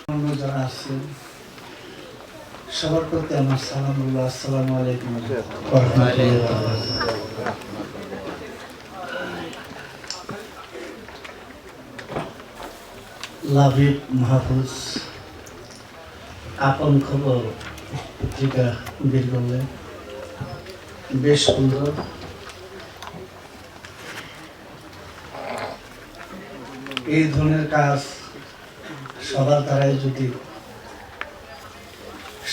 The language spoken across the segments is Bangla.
যারা আছেন সবার প্রতি আমার সালামুল্লাহ, আসসালামু আলাইকুম ওয়া রাহমাতুল্লাহি ওয়া বারাকাতুহু। লাবিব মাহফুজ আপন খবর পত্রিকা বের করলেন, বেশ সুন্দর। এই ধরনের কাজ সবার দ্বারাই যদি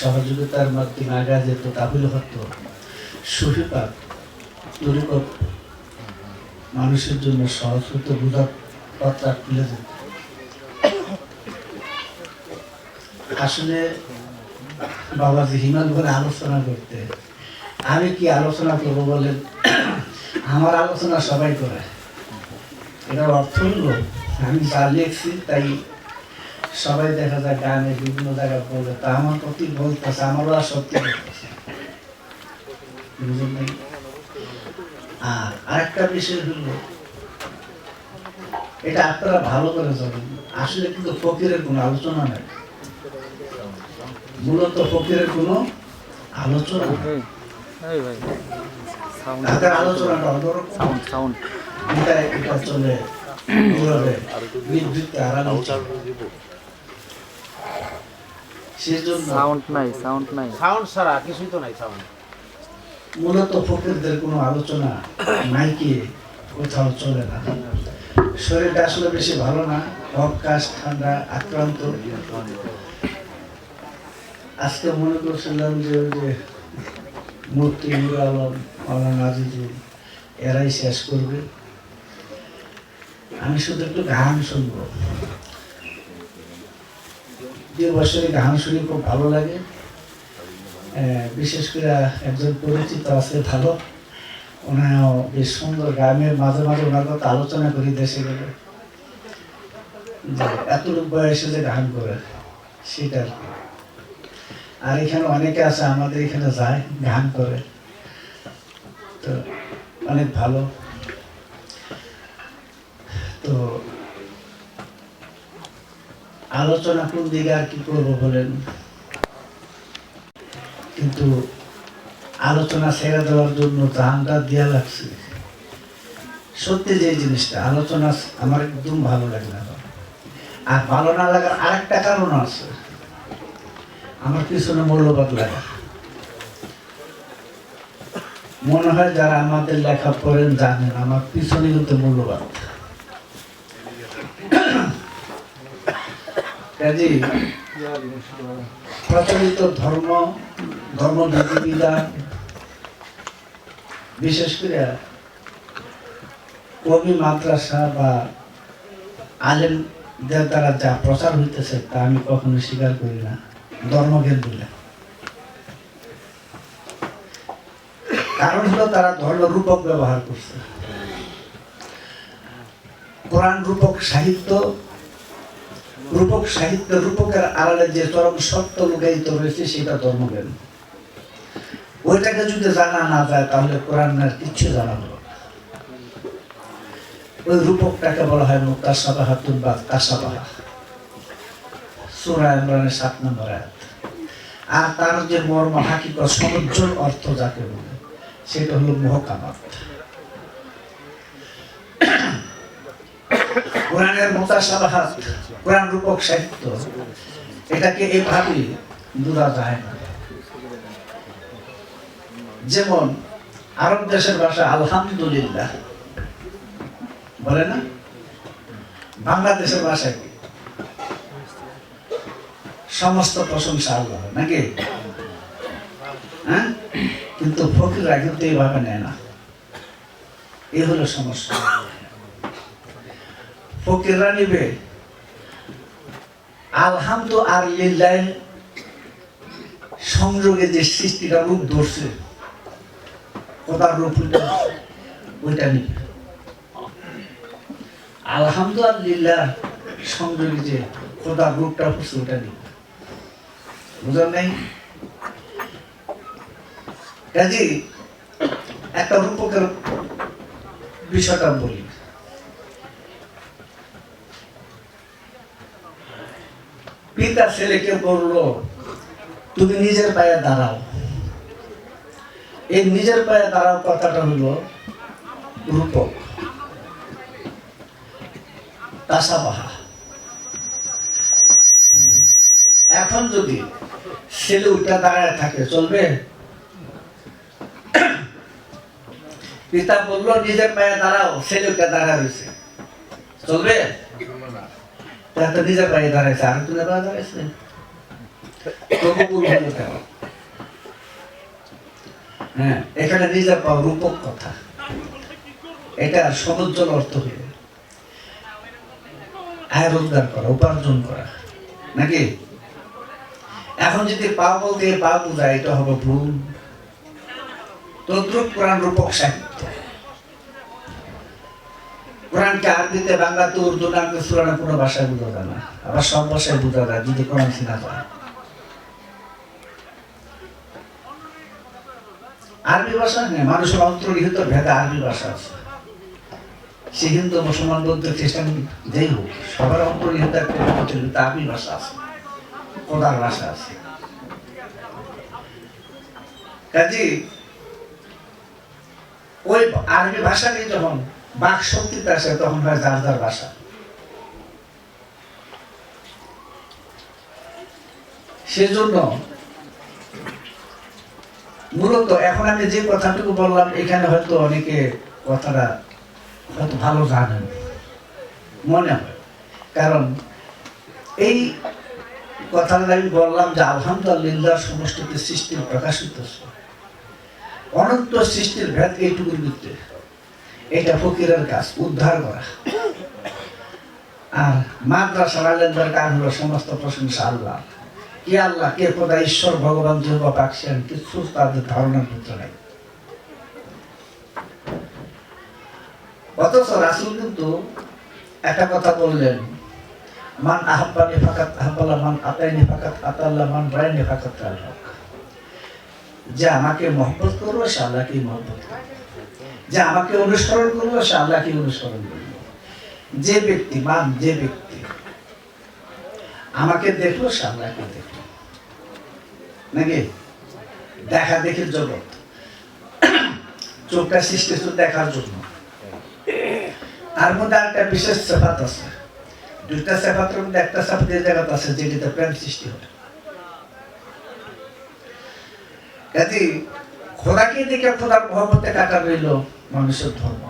সহযোগিতার মাধ্যমে আগে যেত তাহলে হতো সুফিপাত তরিকত মানুষের জন্য সহজ হতো, বুঝার পথটা খুলে যেত। আসলে বাবাজি হিমাল করে আলোচনা করতে, আমি কি আলোচনা করবো বলেন? আমার আলোচনা সবাই করে। এটার অর্থ হলো আমি যা লিখছি তাই সবাই দেখা যায় গানে বিভিন্ন জায়গায় বলে, তা আমার প্রতি বলতেছে, আমারও আর সত্যি বলতেছে। আর আরেকটা বিষয় হলো, এটা আপনারা ভালো করে জানেন, আসলে কিন্তু ফকিরের কোনো আলোচনা নেই, মূলত ফকিরের কোনো আলোচনা নেই। তাদের আলোচনাটা অন্যরকম, এটা চলে বিদ্যুৎ আরাম। মূলত ফকিরদের কোনো আলোচনা নাই, কি কোথাও চলে না। শরীরটা আসলে বেশি ভালো না, অবকাশ ঠান্ডা আক্রান্ত। আজকে মনে করছিলাম যে ওই যে মুফতি নুরুল আলম, মাওলানা আজিজুল এরাই শেষ করবে, আমি শুধু একটু গান শুনবো। 2 বছরে গান শুনে খুব ভালো লাগে। বিশেষ করে একজন পরিচিত আছে ভালো, ওনাও বেশ সুন্দর গানের, মাঝে মাঝে ওনার কথা আলোচনা করি দেশে গেলে, এতটুকু বয়সে যে গান করে সেটা। আর এখানে অনেকে আছে আমাদের এখানে যায় গান করে, তো অনেক ভালো। তো আলোচনা কোন দিকে আর কি করবো বলেন, কিন্তু আলোচনা ছেড়ে দেওয়ার জন্য জানটা দেওয়া লাগছে। সত্যি যে জিনিসটা আলোচনা আমার একদম ভালো লাগে না, আর ভালো না লাগার আরেকটা কারণ আছে, আমার পিছনে মূল্যবাদ লাগে। মনে হয় যারা আমাদের লেখা পড়েন জানেন আমার পিছনে কিন্তু মূল্যবাদ। প্রচলিত ধর্ম বিধিবিধান, বিশেষ করে কবি মাদ্রাসা বা আলেমদের দ্বারা যা প্রচার হইতেছে তা আমি কখনো স্বীকার করি না ধর্মজ্ঞান বলে। কারণ হলো তারা ধর্ম রূপক ব্যবহার করছে। কোরআন রূপক সাহিত্য, রূপকের আড়ালে যে চরম সত্য লুকায়িত রয়েছে সেটা ধর্মজ্ঞান। ওইটাকে যদি জানা না যায় তাহলে কোরআনের কিচ্ছু জানা হলো। ওই রূপকটাকে বলা হয় মুক্তাসাবাহাতুন বা কাসাবাহা, সূরা ইমরানের 7 নম্বর আয়াত। আর তার যে মর্ম হাকিকত সমুজ্জ্বল অর্থ যাকে বলে সেটা হলো মুহকামাত। কোরআনের মুতাশাবাহাত, কোরআন রূপক সাহিত্য, এটাকে এইভাবে বোঝা যায় না। যেমন আরব দেশের ভাষা আলহামদুলিল্লাহ বলে না, বাংলাদেশের ভাষা কি সমস্ত প্রশংসা আল্লাহ নাকি? হ্যাঁ, কিন্তু ফকিররা কিন্তু এইভাবে নেয় না, এই হলো সমস্যা। ফকিররা নিবে আলহামদু আর লিল্লাহ সংযোগে যে সৃষ্টিটা রূপ ধরছে, কোথার রূপ ওইটা নিবে। আলহামদু আর লিল্লাহ সংযোগে যে খোদার রূপটা হচ্ছে ওটা নিবে, বুঝলেন নাই? কাজে একটা রূপকের বিষয়টা বলি। পিতা ছেলেকে বললো তুমি নিজের পায়ে দাঁড়াও। এই নিজের পায়ে দাঁড়াও কথাটা হলো রূপক, তাসাবাহা। এখন যদি ছেলে উঠে দাঁড়ায় থাকে চলবে? পিতা বললো নিজের পায়ে দাঁড়াও, ছেলে উঠে দাঁড়ায় রয়েছে, চলবে? নিজের পায়ে দাঁড়াইছে, আর তুলে পায়ে দাঁড়াইছে, হ্যাঁ। এখানে নিজের পাওয়া রূপক কথা, এটা সমুজ্জ্বল অর্থ হইল আয় রোজগার করা, উপার্জন করা, নাকি? এখন যদি পা বলতে পা বোঝায়, এটা হবে ভুল। তদ্রুপ কোরআন রূপক সাহিত্য। কোরআনকে আরবিতে, বাংলাতে, উর্দু, নামকে সুরানা কোনো ভাষায় বোঝা যায় না, আবার সব ভাষায় বোঝা যায় যদি কোরআন চিনা যায়। আরবি ভাষা, হ্যাঁ, মানুষের অন্তর্নিহিত ভেদে আরবি ভাষা আছে। সে হিন্দু, মুসলমান, বৌদ্ধ, খ্রিস্টান যেই হোক, সবার অন্তর্নিহিত একটা আরবি ভাষা আছে, খোদার ভাষা আছে। কাজে ওই আরবি ভাষাকে যখন বাক শক্তিতে আসে তখন হয় যার যার ভাষা। সেজন্য মূলত এখন আমি যে কথাটুকু বললাম, এখানে হয়তো অনেকে কথাটা হয়তো ভালো জানেন মনে হয়, কারণ এই কথাটা আমি বললাম যে আলহামদুলিল্লাহ সমষ্টিতে সৃষ্টির প্রকাশিত অনন্ত সৃষ্টির ভেদ এইটুকুর ভিতরে। এটা ফকিরের কাজ, উদ্ধার করা। আর মাদ্রাসার আলেমদের কাজ হলো সমস্ত প্রশংসা আল্লাহ। কে আল্লাহ, কে খোদা, ঈশ্বর, ভগবান, যেহেবা পাকছেন, কিছু তাদের ধারণার ভিতরে নাই। অথচ রাসূল কিন্তু একটা কথা বললেন, মান আহাব্বানি ফাকাত আহাব্বাল্লাহ, মান আতাইনি ফাকাত আতাল্লাহ, মান রায়নি ফাকাত রাআল্লাহ। যে আমাকে মহব্বত করলো সে আল্লাহকেই মহব্বত করবে, যে আমাকে অনুসরণ করলো সে আল্লাহকে অনুসরণ করবে। যে ব্যক্তি আমাকে দেখলো সে আল্লাহকে দেখলো, নাকি? দেখা দেখির জগৎ, চোখটা সৃষ্টি দেখার জন্য। তার মধ্যে একটা বিশেষ সিফাত আছে, দুইটা সিফাতের মধ্যে একটা সিফাত এই জায়গাতে আছে যেটিতে প্রেম সৃষ্টি হয়। কাজে খোদাকে দেখে খোদার মহব্বতে কাটা রইল মানুষের ধর্ম,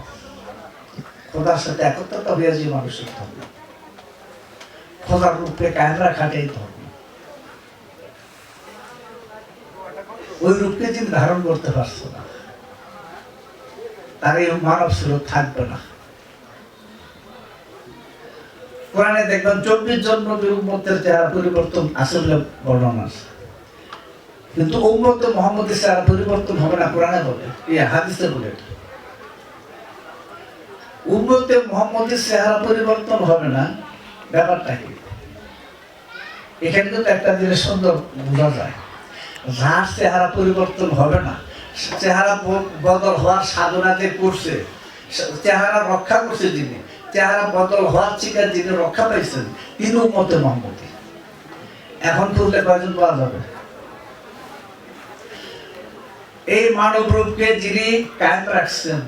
খোদার সাথে একত্রতা হয়ে যে মানুষের ধর্ম, খোদার রূপে কায়েম রাখাটাই ধর্ম। ওই রূপকে যিনি ধারণ করতে পারছো না, তার এই মানব সুরত থাকবে না। কোরআনে দেখবেন 24 জন নবীর উম্মতের চেহারা পরিবর্তন আছে বলে বর্ণনা আছে, কিন্তু উম্মতে মুহাম্মদের চেহারা পরিবর্তন হবে না। কোরআনে বলে, এই হাদিসে বলে, উম্মতে মুহাম্মদের চেহারা পরিবর্তন হবে না। ব্যাপারটা কি? এখানে কিন্তু একটা জিনিস সুন্দর বোঝা যায়, যার চেহারা পরিবর্তন হবে না, চেহারা বদল হওয়ার সাধনা যে করছে, চেহারা রক্ষা করছে যিনি, চেহারা বদল হওয়ার থেকে যিনি রক্ষা পাইছেন, তিনি উম্মতে মুহাম্মদী। এখন খুঁজলে কয়জন পাওয়া যাবে? এই মানব রূপকে যিনি কায়েম রাখছেন,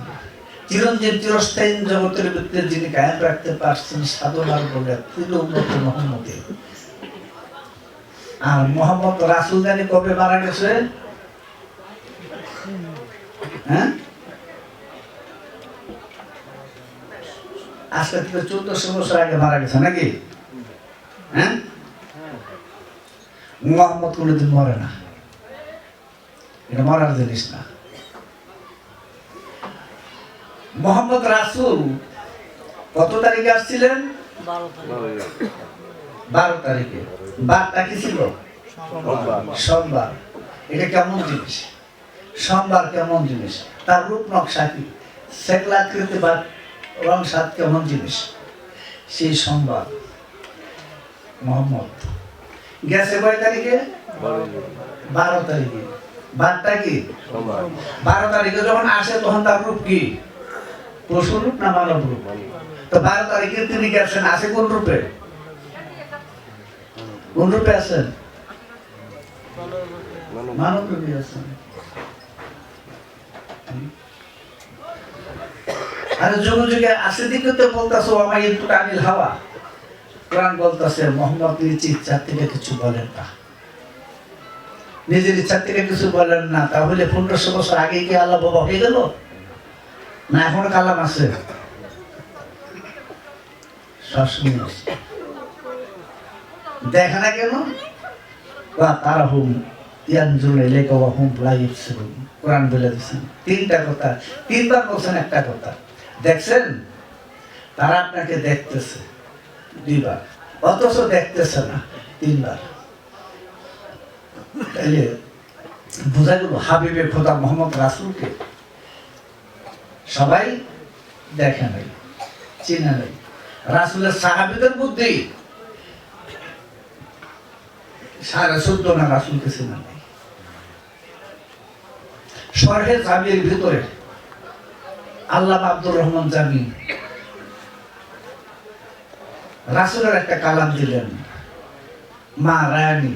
চিরঞ্জীব চিরস্থায়ী জগতের ভিতরে যিনি কায়েম রাখতে পারছেন সাধনার বলে, তিনি উম্মতে মুহাম্মদী। আর মুহাম্মদ রাসূল জানি কবে মারা গেছে? হ্যাঁ, আজকে থেকে 1400 বছর আগে মারা গেছে, নাকি? হ্যাঁ, মুহাম্মদ কোনোদিন মরে না, এটা মরার জিনিস না। মুহাম্মদ রাসূল কত তারিখে আসছিলেন? 12 তারিখে। বারটা কি ছিল? সোমবার। এটা কেমন জিনিস? সোমবার কেমন জিনিস? তার রূপ নকশা কি, শেকলাকৃতি বা রং স্বাদ কেমন জিনিস? সেই সোমবার মুহাম্মদ গেছে কয় তারিখে? 12 তারিখে। বারটা কি? 12 তারিখে যখন আসে তখন তার রূপ কি? পশু রূপ না মানব রূপ? তো 12 তারিখে তিনি গেছেন, আসে কোন রূপে? কোন রূপে আছেন? মানব রূপে আছেন। আর যুগে যুগে আসে দিকে তো বলতেছো আমার একটু আনিল হাওয়া। কোরআন বলতেছে মোহাম্মদ নিজ ইচ্ছা থেকে কিছু বলেন না, নিজের ইচ্ছা থেকে কিছু বলেন না। তাহলে 1500 বছর আগে কি আল্লাহ বাবা হয়ে গেল না? এখনো কালাম আছে, দেখে না কেন? তারা হুম কোরআন বলে দিচ্ছেন তিনটা কথা, তিনবার বলছেন একটা কথা। দেখছেন তারা আপনাকে দেখতেছে দুইবার, অথচ দেখতেছে না তিনবার। তাইলে বোঝা গেল হাবিবে খোদা মোহাম্মদ রাসূলকে সবাই দেখে নাই, চিনে নাই। রাসূলের সাহাবীদের মধ্যে 14.5 না রাসূলকে চিনে নাই। শরহে জামির ভিতরে আল্লামা আব্দুর রহমান জামি রাসূলের একটা কালাম দিলেন, মা রানী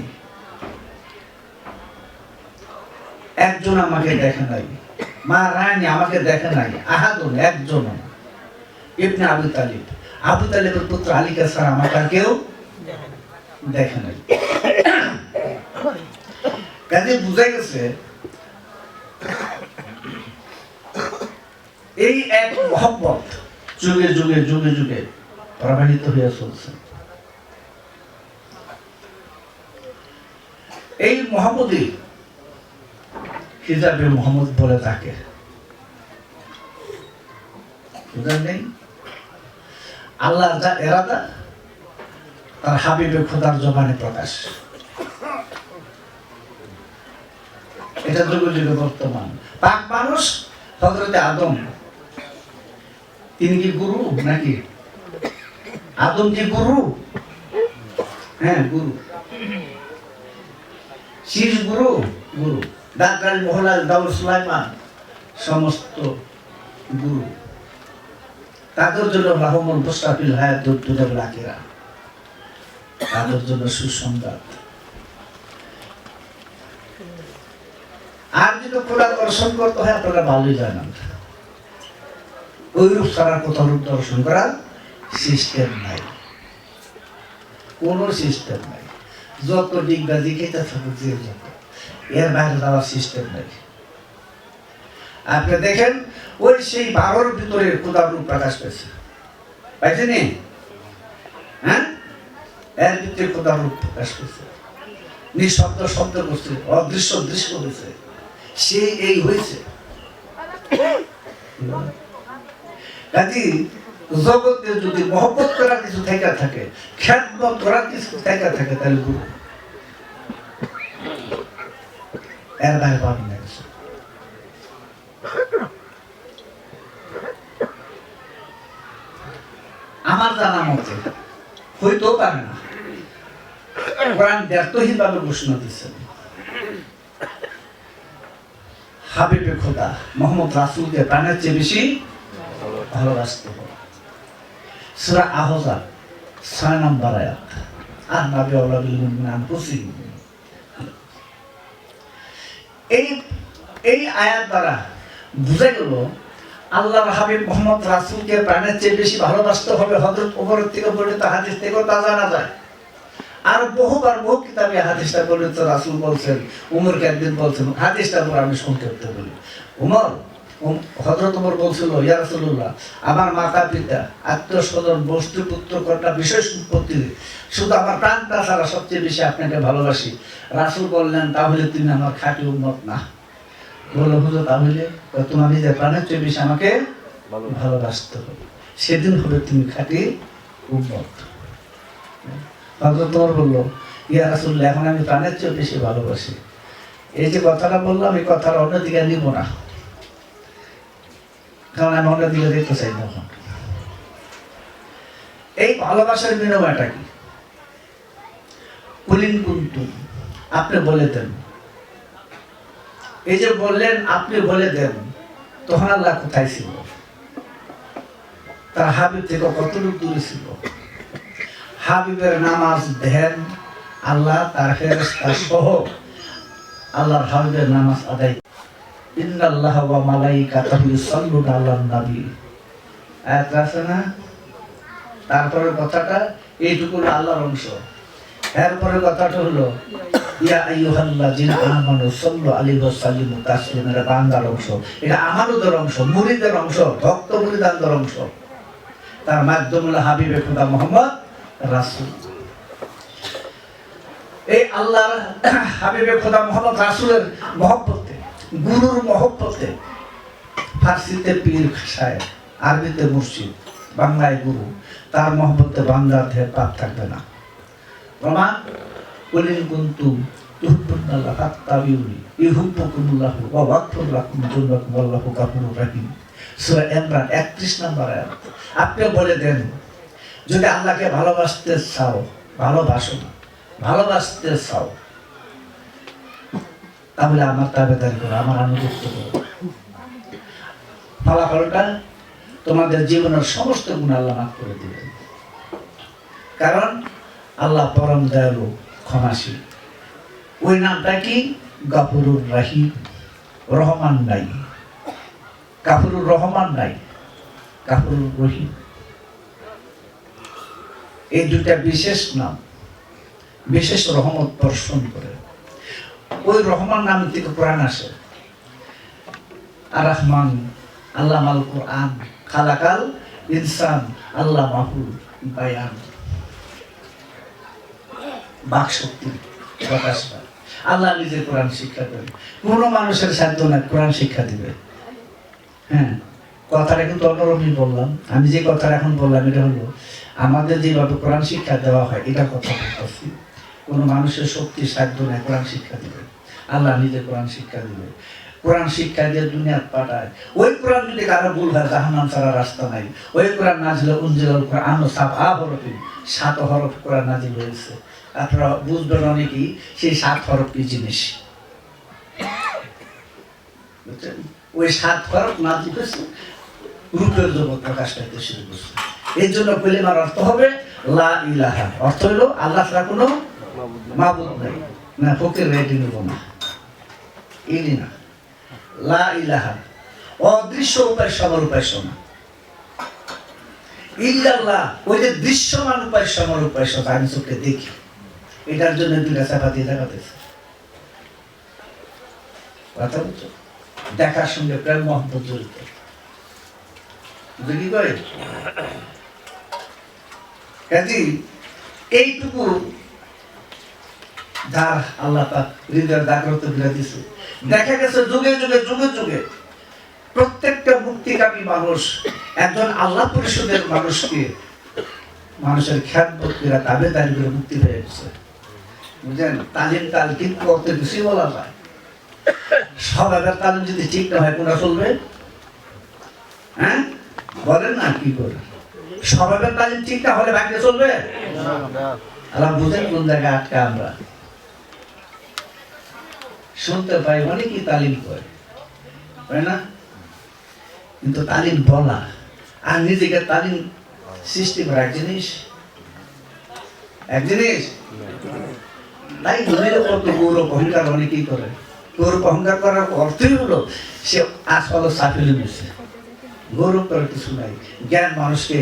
একজন আমাকে দেখে নাই, মা রানী আমাকে দেখে নাই, আহাদুন একজন, ইবনে আবু তালিব, আবু তালিবের পুত্র আলীকে ছাড়া আমাকে কেউ দেখে নাই। কাজে বুঝা গেছে এই এক মহব্বত যুগে যুগে যুগে যুগে প্রবাহিত হয়ে চলছে। এই মোহাম্মদই হিজাবে মোহাম্মদ বলে থাকে, বুঝলেন নেই? আল্লাহর যা এরাদা তার হাবিবে খোদার জবানে প্রকাশ। এটা যুগে যুগে বর্তমান। পাক মানুষ হযরতে আদম, তিনি কি গুরু নাকি? আদম কি গুরু? হ্যাঁ গুরু। শীষ গুরু, গুরু। দাকাল মহলাল দাউদ সুলাইমান সমস্ত গুরু। তাদের জন্য রাহমুল মুস্তাফিল হায়াতুদ দুনিয়া ওয়াল আখিরা, তাদের জন্য সুসংবাদ। আর যদি কোরআন দর্শন করতে হয় আপনারা ভালোই জানেন, ওই রূপ ছাড়া কোথাও রূপ দর্শন করার সিস্টেম নাই, কোন সিস্টেম নাই। যত ডিগবাজি খেতে থাকুক যে যত, এর বাইরে যাওয়ার সিস্টেম নাই। আপনি দেখেন ওই সেই 12-র ভিতরে খোদার রূপ প্রকাশ পেয়েছে, পাইছেনি? হ্যাঁ, এর ভিতরে খোদার রূপ প্রকাশ পেয়েছে, নিঃশব্দ শব্দ করছে, অদৃশ্য দৃশ্য হয়েছে, সেই এই হয়েছে। কাজী জগতে যদি মহব্বত করার কিছু থেকে থাকে, খ্যাতমত করার কিছু থেকে থাকে, তাহলে গুরু এর বাইরে পাবেন না কিছু। আমার জানা মতে হইতেও পারে না, কোরআন ব্যর্থহীন ভাবে ঘোষণা দিচ্ছেন হাবিবে খোদা মোহাম্মদ রাসূলকে প্রাণের চেয়ে বেশি ভালোবাসতে হবে। সূরা আহজাব 6 নম্বর আয়াত, আর নবী আওলা বিল মুমিনিনা আনফুসিহিম। এই আয়াত দ্বারা বুঝা গেল আল্লাহর হাবিব মোহাম্মদ রাসূলকে প্রাণের চেয়ে বেশি ভালোবাসতে হবে। হযরত ওমরের থেকে বর্ণিত হাদিস থেকেও তা জানা যায়। আর বহুবার বহু কিতাবে হাদিসটা বর্ণিত, রাসূল বলছেন, ওমরকে একদিন বলছেন, হাদিসটা পরে আমি সংক্ষেপে বলি। হযরত ওমর বলছিল, ইয়া রাসূলুল্লাহ, আমার মাতা পিতা আত্মীয় স্বজন বস্তু পুত্র কন্যা বিষয় সম্পত্তি শুধু আমার প্রাণটা ছাড়া সবচেয়ে বেশি আপনাকে ভালোবাসি। রাসূল বললেন, তাহলে তুমি আমার খাঁটি উম্মত না। বলল, হুজুর তাহলে? তোমার নিজের প্রাণের চেয়ে বেশি আমাকে ভালোবাসতে হবে, সেদিন হবে তুমি খাঁটি উম্মত। হযরত ওমর বলল, ইয়া রাসূলুল্লাহ, এখন আমি প্রাণের চেয়ে বেশি ভালোবাসি। এই যে কথাটা বললাম, এই কথার অন্যদিকে নিব না, কারণ আমি অন্যদিকে দেখতে চাই না। এই ভালোবাসার বিনিময়টা কি? কুলিন কুনতুম, আপনি বলে দেন। এই যে বললেন আপনি বলে দেন, তখন আল্লাহ কোথায় ছিল? তার হাবিব থেকে কতটুকু দূরে ছিল? হাবিবের নামাজ, ধ্যান, আল্লাহ তার ফেরেশতা সহ আল্লাহর হাবিবের নামাজ আদায়। ইন্নাল্লাহ ওয়া মালাইকাতাহু ইউসাল্লুনা আলান নবী, আয়াত আছে না? তারপরে কথাটা এইটুকু আল্লাহর অংশ। এরপরে কথাটা হলো ইয়া আইয়ুহাল্লাযিনা আমানু সাল্লু আলাইহি ওয়া সাল্লিমু তাসলিমা, এটা বান্দার অংশ, এটা আমাদের অংশ, মুরিদের অংশ, ভক্ত মুরিদানদের অংশ। তার মাধ্যম হলো হাবিবে খোদা মুহাম্মদ রাসূল। এই আল্লাহর হাবিবে খোদা মুহাম্মদ রাসূলের মহব্বতে, গুরুর মহব্বতে, ফার্সিতে পীর সাহেব, আরবিতে মুর্শিদ, বাংলায় গুরু, তার মহব্বতে বান্দার দেহে পাপ থাকবে না। প্রমাণ কুলিন কুনতুম তুহিব্বুনাল্লাহ ফাত্তাবিউনি ইউহিব্বুকুমুল্লাহ ওয়া ইয়াগফির লাকুম যুনুবাকুম আল্লাহু গফুরুর রহিম। সূরা ইমরান 31 নম্বর আয়াত। আপনি বলে দেন, যদি আল্লাহকে ভালোবাসতে চাও, ভালোবাসো না, ভালোবাসতে চাও, তাহলে আমার তাবেদারি করো, আমার আনুগত্য করো। ফলাফলটা তোমাদের জীবনের সমস্ত গুনাহ আল্লাহ মাফ করে দিবেন। কারণ আল্লাহ পরম দয়ালু, ক্ষমাশীল। ওই নামটা কি? গফুরুর রহিম। রহমান নাই, গাফুরুর রহমান নাই, গাফুরুর রহিম। এই দুটা বিশেষ নাম, বিশেষ রহমত বর্ষণ করে। ওই রহমান নাম থেকে কোরআন আসে। আর রহমান আল্লাহ মাল কোরআন, খালাকাল ইনসান আল্লাহ মাহুল বায়ান। বাক শক্তি প্রকাশ পায়। আল্লাহ নিজে কোরআন শিক্ষা করে। কোনো মানুষের সাধ্য না কোরআন শিক্ষা দিবে। হ্যাঁ, কথাটা কিন্তু অন্যরকমই বললাম। আমি যে কথাটা এখন বললাম এটা হলো আমাদের যেভাবে কোরআন শিক্ষা দেওয়া হয়, এটা কথা বলতেছি। কোনো মানুষের শক্তি সাধ্য না কোরআন শিক্ষা দিবে। আল্লাহ নিজে কোরআন শিক্ষা দিবে। কোরআন শিক্ষা দিয়ে দুনিয়াত পাঠায়। ওই কোরআন যদি কারো ভুল হয়, জাহান্নাম ছাড়া রাস্তা নাই। ওই কোরআন নাজিল উনজিলাল কোরআন সাবআ হরফিন, 7 হরফ কোরআন নাজিল হয়েছে। আপনারা বুঝবেন অনেকেই সেই 7 হরফ কি জিনিস। বুঝছেন? ওই 7 হরফ নাজিল হয়েছে, রূপের জগৎ প্রকাশ পাইতে শুরু করছে। এর জন্য কলিমার অর্থ হবে লা ইলাহা। অর্থ হলো আল্লাহ ছাড়া কোনো মাবুদ নাই। না ফকির রেডি নেব না, ইনি না। লা ইলাহা, অদৃশ্য উপাস্য আমার উপাস্য না। ইল্লাল্লাহ, ওই যে দৃশ্যমান উপাস্য আমার উপাস্য, আমি চোখে দেখি। এটার জন্য দুইটা চাপা দিয়ে দেখাতেছে। কথা বলছো? দেখার সঙ্গে প্রেম মহব্বত জড়িত। কি করে কাজী এইটুকু যার আল্লাহ পাক হৃদয়ের জাগ্রত করে দিয়েছে। দেখা গেছে যুগে যুগে যুগে যুগে প্রত্যেকটা মুক্তিকামী মানুষ একজন আল্লাহ পরিষদের মানুষকে, মানুষের খ্যাতবোধ করে তাবেদারি করে মুক্তি পেয়ে গেছে। বুঝলেন? তালিম তাল কিন্তু করতে কিছুই বলা যায়। স্বভাবের তালিম যদি ঠিক না হয় কোনটা চলবে? হ্যাঁ বলেন না, কি করে স্বভাবের তালিম ঠিক না হলে বাকি চলবে? আল্লাহ বুঝেন কোন জায়গায় আটকা। আমরা শুনতে পাই অনেকেই তালিম করে, তাই না? কিন্তু তালিম বলা আর নিজেকে তালিম সৃষ্টি করা এক জিনিস, এক জিনিস। তাই দুনিয়ার কত গৌরব অহংকার অনেকেই করে। গৌরব অহংকার করার অর্থই হলো সে আসলে সাফিলে মিশে। গৌরব করার কিছু নাই। জ্ঞান মানুষকে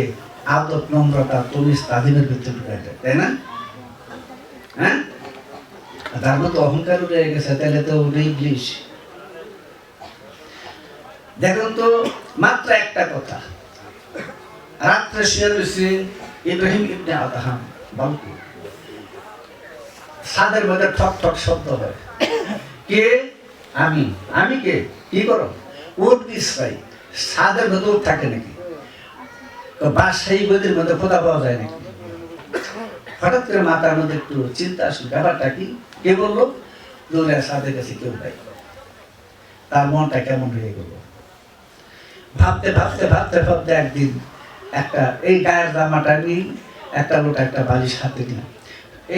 আদত, নম্রতা, তমিজ, তাজিমের ভিতরে ঢুকাই দেয়, তাই না? হ্যাঁ, তার মতো অহংকার উঠে গেছে, তাহলে তো ইবলিশ। দেখুন তো, মাত্র একটা কথা। রাত্রে শুয়ে রয়েছে ইব্রাহিম ইবনে আদহাম বালকু, ছাদের মধ্যে ঠক ঠক শব্দ হয়। কে? আমি। আমি কে? কি করো? উঠ ইসরাই। ছাদের মধ্যে উঠ থাকে নাকি? তো বাসাই গদির মধ্যে খোদা পাওয়া যায় নাকি? হঠাৎ করে মাথার মধ্যে একটু চিন্তা আসলো, ব্যাপারটা কি? কে বললো? দৌড়ে ছাদের কাছে কেউ নাই। তার মনটা কেমন হয়ে গেল। ভাবতে ভাবতে ভাবতে ভাবতে একদিন একটা এই গায়ের জামাটা নিয়ে একটা লোক একটা বালিশ হাতে নিয়ে,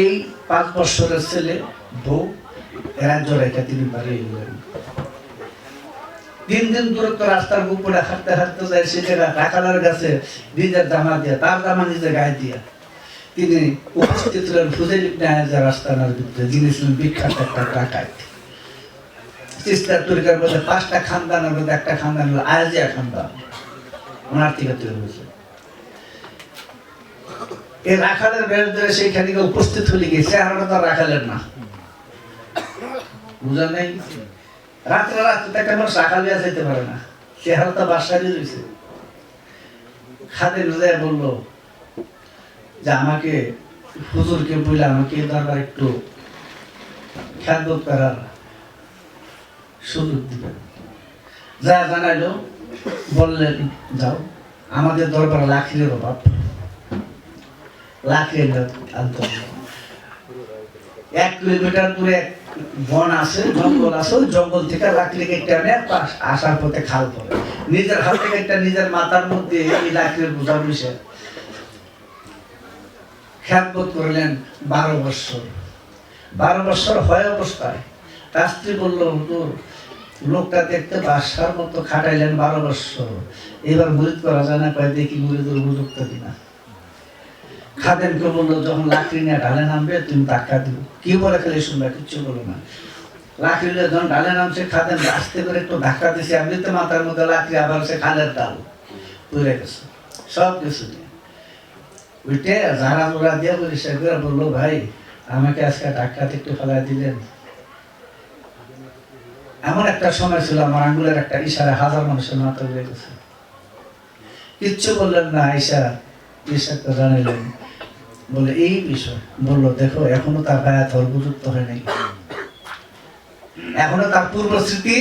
এই 5 বছরের ছেলে বউ রাজ্য রেখা তিনি বাড়িয়ে গেলেন। 3 দিন দূরত্ব রাস্তার উপরে হাঁটতে হাঁটতে যায়, সে জায়গা রাখালার কাছে নিজের জামা দিয়া, তার জামা নিজের গায়ে দিয়া তিনি উপস্থিত হলেন ফুজাইল ইবনে আয়াজের আস্তানার ভিতরে, যিনি ছিলেন বিখ্যাত একটা ডাকাত। চিস্তার তরিকার মধ্যে 5টা খানদানের মধ্যে একটা খানদান হলো আয়াজিয়া খানদান, ওনার থেকে তৈরি হয়েছে। এই রাখালের বেশ ধরে সেইখানে উপস্থিত হলে গিয়ে চেহারাটা তো রাখালের না, বুঝা নেই। রাত্রে একটা মানুষ রাখাল দেওয়া যেতে পারে না, চেহারা তো বাসায় রয়েছে। খাদের যায় বললো যে আমাকে হুজুরকে বলে আমাকে দরবার একটু খেদমত করার সুযোগ দিবেন। যা জানাইলো, বললেন যাও, আমাদের দরবারে লাখিরের অভাব, লাখির আনতে 1 কিলোমিটার দূরে বন আছে, জঙ্গল আছে, ওই জঙ্গল থেকে লাকড়ি কেটে আনে, আসার পথে খাল পড়ে, নিজের হাত থেকে একটা নিজের মাথার মধ্যে এই লাকড়ির বোঝা মিশে খেদমত করলেন 12 বছর। 12 বছর হয় অবস্থায় তার স্ত্রী বললো, হুজুর লোকটা দেখতে বাসার মতো খাটাইলেন 12 বছর, এবার মুরিদ করা যায় না? কয় দেখি মুরিদের উপযুক্ত কিনা। খাদেমকে বললো, যখন লাকড়ি নিয়ে ঢালে নামবে তুমি ধাক্কা দিব। কি বলে খালি শুনবে, কিচ্ছু বলো না। লাকড়ি নিয়ে যখন ঢালে নামছে, খাদেম আস্তে করে একটু ধাক্কা দিয়েছে, এমনিতে মাথার মধ্যে লাকড়ি, আবার সে খালের ডাল পড়ে গেছে, সব কিছু নিয়ে উঠে ঝাড়া জোড়া দিয়ে পরিষ্কার করে বললো, ভাই আমাকে আজকে ধাক্কাতে একটু ফেলাই দিলেন। এমন একটা সময় ছিল আমার আঙ্গুলের একটা ইশারা 1000 মানুষের মাথা ঘুরে গেছে, কিচ্ছু বললেন না। ইশারটা জানাইলেন, বলে এই বিষয়। বললো, দেখো এখনো তার বায়াত হওয়ার উপযুক্ত হয় নাই, এখনো তার পূর্ব স্মৃতি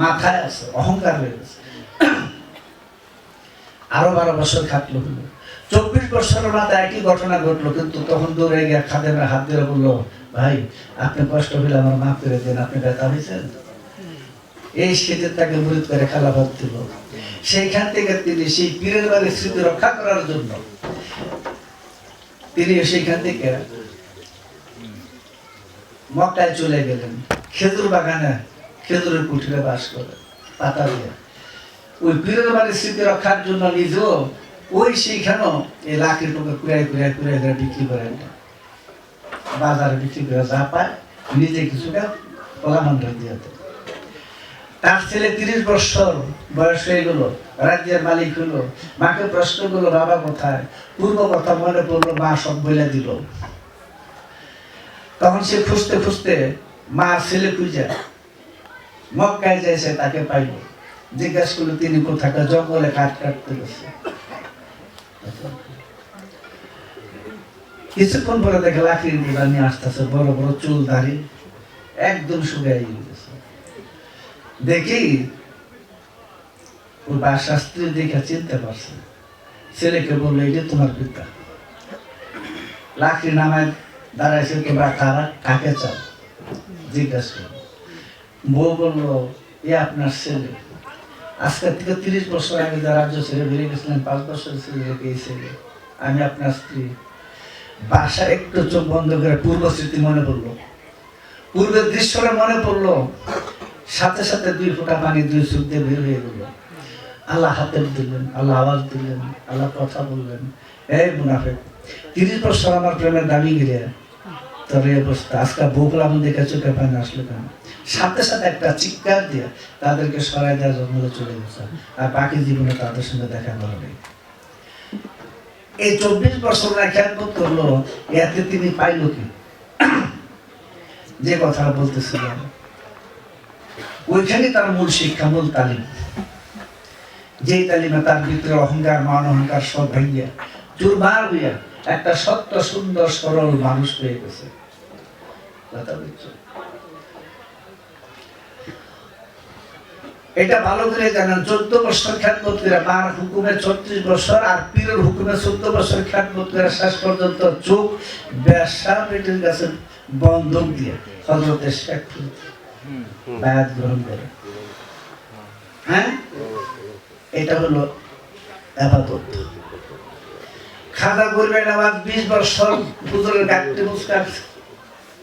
মাথায় আছে, অহংকার হয়ে গেছে। আরো 12 বছর খাটলো, 24 বছরের মাথায় একই ঘটনা ঘটলো। কিন্তু তখন দৌড়ে গিয়ে খাদেমের হাত ধরে বললো, ভাই আপনি কষ্ট হলে আমার মাফ করে দেন, আপনি ব্যথা হয়েছেন। এই শীতে তাকে মুরিদ করে খেলাফত দিল। সেইখান থেকে তিনি সেই পীরের বাড়ির স্মৃতি রক্ষা করার জন্য তিনি সেইখান থেকে মক্কায় চলে গেলেন। খেজুর বাগানে খেজুরের কুঠিরে বাস করে, পাতা দিয়ে। ওই পীরের বাড়ির স্মৃতি রক্ষার জন্য নিজেও ওই সেইখানেও এই লাকড়ি টুকরে কুড়াই বিক্রি করে, বাজারে বিক্রি করে যা পায় নিজে কিছুটা পোলামানটা দিয়ে দেয়। তার ছেলে 30 বছর বয়স হয়ে গেল, রাজ্যের মালিক হলো। মাকে প্রশ্ন করলো, বাবা কোথায়? পূর্ব কথা মনে পড়লো, মা সব বলে দিল। তখন সে খুঁজতে খুঁজতে মার ছেলে খুঁজে মক্কায় যাইছে, তাকে পাইল। জিজ্ঞাসা করলো তিনি কোথায়? জঙ্গলে কাঠ কাটতে গেছে। কিছুক্ষণ পরে দেখে লাকড়ির বোঝা নিয়ে আসতেছে, বড় বড় চুল দাড়ি, একদম শুকিয়ে গেছে। দেখি ওই বাসার স্ত্রী দেখে চিনতে পারছে, ছেলেকে বললো, এটা তোমার পিতা। লাকড়ি নামায় দাঁড়াইছে, তোমরা কারা, কাকে চাও? জিজ্ঞাসা করলো। বউ বললো, এ আপনার ছেলে, আজকে থেকে 30 বছর আগে যা রাজ্য ছেড়ে বেরিয়ে গেছিলেন, 5 বছর ছেলে রেখে এই ছেলে, আমি আপনার স্ত্রী। বাসা একটু চোখ বন্ধ করে পূর্ব স্মৃতি মনে পড়লো, পূর্বের দৃশ্যটা মনে পড়লো। সাথে সাথে 2 ফোঁটা পানি 2 চোখ দিয়ে বের হয়ে গেল। আল্লাহ হাতে দিলেন, আল্লাহ আওয়াজ দিলেন, আল্লাহ কথা বললেন, এই মুনাফিক, 30 বছর আমার প্রেমের দাবি গিরে তোর এই অবস্থা, আজকে বুক লাভ দেখে চোখে পানি আসলো কেন? সাথে সাথে একটা চিৎকার দিয়ে তাদেরকে সরাই দেওয়ার জঙ্গলে চলে গেছে, আর বাকি জীবনে তাদের সঙ্গে দেখা করা নেই। এই 24 বছর খেদমত করলো, এতে তিনি পাইল কি? যে কথা বলতেছিলাম, ওইখানে তার মূল শিক্ষা, মূল তালিম। যেই তালিমে তার ভিতরে অহংকার, মান অহংকার সব ভাইয়া চুরমার হইয়া একটা সত্য সুন্দর সরল মানুষ পেয়ে গেছে। এটা ভালো করে জানেন, 14 বছর খেদমত করে, মার হুকুমে 36 বছর, আর পীরের হুকুমে 14 বছর খেদমত করে শেষ পর্যন্ত চোখ ব্যবসা পেটের কাছে বন্ধক দিয়ে হযরতে শেখ বায়াত গ্রহণ করে। হ্যাঁ, এটা হলো ইবাদত। খাজা গরিবের নামাজ 20 বছর হুজুরের গাড়িতে মুস্কার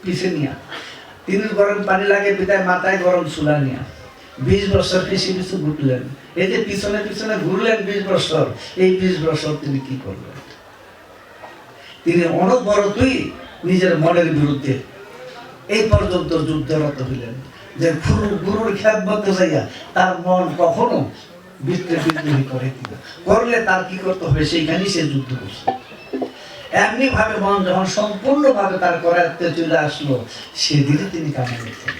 পিছে নিয়া, তিনি গরম পানি লাগে বিদায় মাথায় গরম চুলা নিয়া 20 বছর পিছু পিছু ঘুরলেন। এই যে পিছনে পিছনে ঘুরলেন 20 বছর, এই 20 বছর তিনি কি করলেন? তিনি অনবরতই নিজের মনের বিরুদ্ধে এই পর্যন্ত যুদ্ধরত হইলেন যে গুরুর খ্যাতমত যাইয়া তার মন কখনো বিদ্রোহী করে কিনা, করলে তার কি করতে হবে সেইখানেই সে যুদ্ধ করছে। এমনি ভাবে মন যখন সম্পূর্ণভাবে তার করায়ত্তে চলে আসলো, সেদিনই তিনি কামাই করতেন।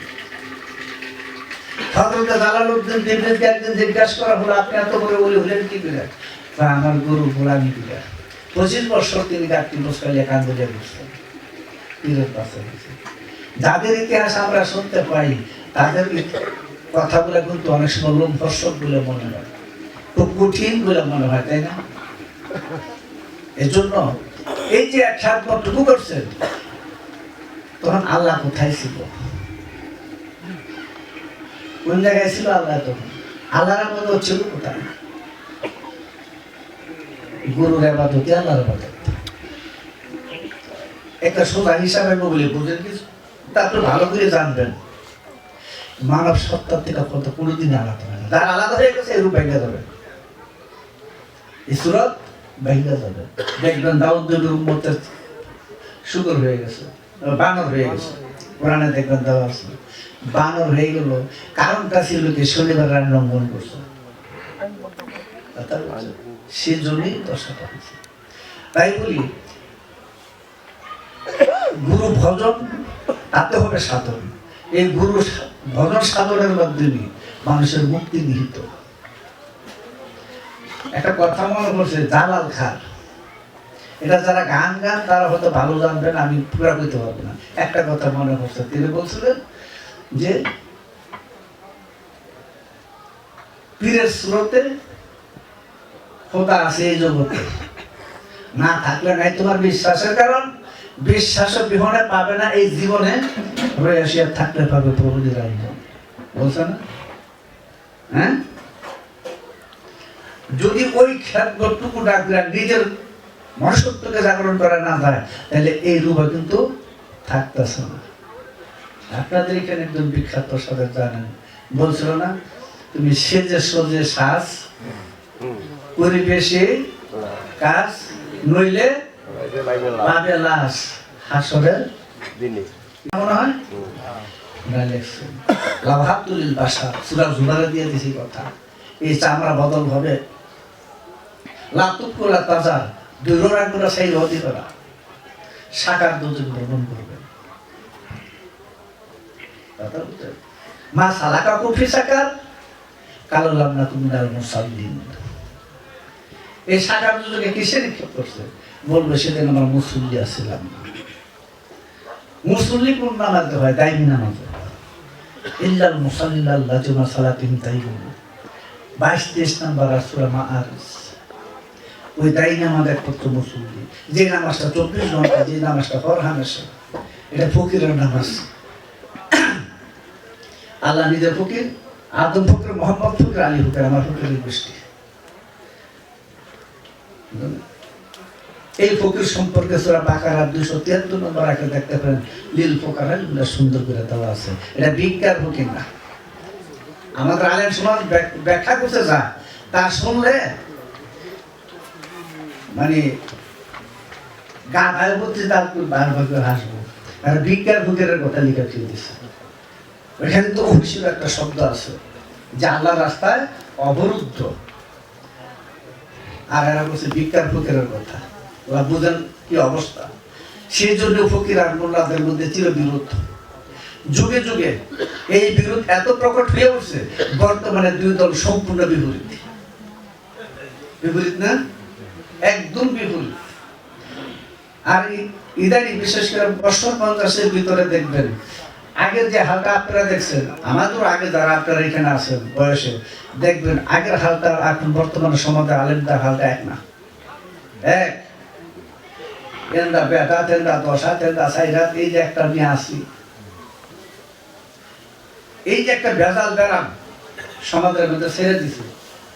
হযরত জালালউদ্দিন দিল্লিকে একদিন জিজ্ঞাসা করা হলো, আপনি এত বড় ওলি হলেন কি করে? আমার গুরু গোলামি করে 25 বছর তিনি গাঁটটি বসকালিয়া কান্দে বসতেন পীরের পাশে। যাদের ইতিহাস আমরা শুনতে পাই তাদের কথাগুলো কিন্তু অনেক সময় লোমহর্ষক বলে মনে হয়, খুব কঠিন বলে মনে হয়, তাই না? এজন্য এই যে এক সাতটুকু করছেন, তখন আল্লাহ কোথায় ছিল? কোন জায়গায় ছিল আল্লাহ? তখন আল্লাহর মতো ছিল কোথায়? গুরুর ইবাদতে আল্লাহর ইবাদত। একটা সোজা হিসাবে বলে বুঝেন কিছু, তারপর ভালো করে জানবেন মানব সত্তার থেকে কত কোনোদিন আলাদা হয় না। যারা আলাদা হয়ে গেছে এরূপ ভেঙে যাবে, এই সুরত ভেঙে যাবে। দেখবেন দাউদ নবীর উম্মতের শুকর হয়ে গেছে, বানর হয়ে গেছে। কোরআনে দেখবেন দেওয়া আছে বানর হয়ে গেল, কারণটা ছিল কি? শনিবার রান লঙ্ঘন করছে, সেজন্যই দশাটা হয়েছে। তাই বলি গুরু ভজন তাতে হবে সাধন। এই গুরু ভজন সাধনের মাধ্যমে মানুষের মুক্তি নিহিত। একটা কথা মনে করছে জালাল খান, এটা যারা গান তারা হয়তো ভালো জানবেন, আমি পুরা করতে পারবো না। একটা কথা মনে করছে, তিনি বলছিলেন যে পীরের স্রোতে খোদা আছে এই জগতে, না থাকলে নাই তোমার বিশ্বাসের কারণ, বিশ্বাস বিহনে পাবে না এই জীবনে, রয়েছে থাকলে পাবে প্রভুদের আয়োজন। বলছে না? হ্যাঁ, যদি ওই খ্যাতটুকু ডাকলেন নিজের মনুষ্যত্বকে জাগরণ করা না যায়, তাহলে এই রূপে কিন্তু থাকতেছে না। আপনাদের এখানে একজন বিখ্যাত সাধক জানেন, বলছিল না, তুমি সেজে সজে শ্বাস পরিবেশে কাজ, নইলে পাবে লাশ হাসরের দিনে। মনে হয় লাভাতুল বাশার সূরা জুমারে দিয়ে দিছি কথা। এই চামড়া বদল হবে, লাতুকুলা তাজা দুইরাগুলা সেই রদি করা সাকার দুজন ভ্রমণ করবে। মা সালাকা কুফি সাকার কালাম না তুমি নাল মুসাল্লিন। এই সাকার দুজনকে কিসে নিক্ষেপ করছে? বলবে সেদিন আমার মুসল্লি আসছিলাম না। মুসল্লি কোন নামাজে হয়? দায়মি নামাজে। ইল্লাল মুসাল্লিল্লাহ লাজুমা সালাতিহিম তাইয়ুম 22-23 নাম্বার সূরা মাআরিজ। ওই দায়ী নামাজ একমাত্র মুসল্লি, যে নামাজটা 24 ঘন্টা, যে নামাজটা হরহামেশা, এটা ফকিরের নামাজ। আল্লাহ নিজের ফকির, আদম ফকির, মোহাম্মদ ফকির, আলী ফকির, আমার ফকিরের গোষ্ঠী। এই ফকির সম্পর্কে সূরা বাকারা 273 নম্বর আয়াতে দেখতে পারেন, লিল ফুকারা সুন্দর করে দেওয়া আছে। এটা বিজ্ঞার ফকির না। আমাদের আলেম সমাজ ব্যাখ্যা করতে যা তা শুনলে মানে গাধায় বলতে তার বারবার হাসবো। আর বিজ্ঞার ফকিরের কথা লিখা খেয়ে দিচ্ছে। ওইখানে তো অফিসের একটা শব্দ আছে যে আল্লাহ রাস্তায় অবরুদ্ধ, আর এরা বলছে বিজ্ঞার ফকিরের কথা। ওরা বুঝেন কি অবস্থা। সেই জন্য ফকির আর মোল্লাদের মধ্যে চিরবিরোধ। যুগে যুগে এই বিরোধ এত প্রকট হয়ে উঠছে, বর্তমানে দুই দল সম্পূর্ণ বিপরীত। বিপরীত না, একদম বিপরীত। আর ইদানি বিশেষ করে বছর 50-এর ভিতরে দেখবেন, আগের যে হালটা আপনারা দেখছেন, আমাদের আগে যারা আপনারা এখানে আছেন বয়সে, দেখবেন আগের হালটা এখন বর্তমানে সমাজে আলেমদের হালটা এক না। এক তেন্দা বেটা, তেন্দা দশা, তেন্দা সাইরাত, এই যে একটা নিয়ে আসি, এই যে একটা ভেজাল ব্যারাম সমাজের মধ্যে ছেড়ে দিছে,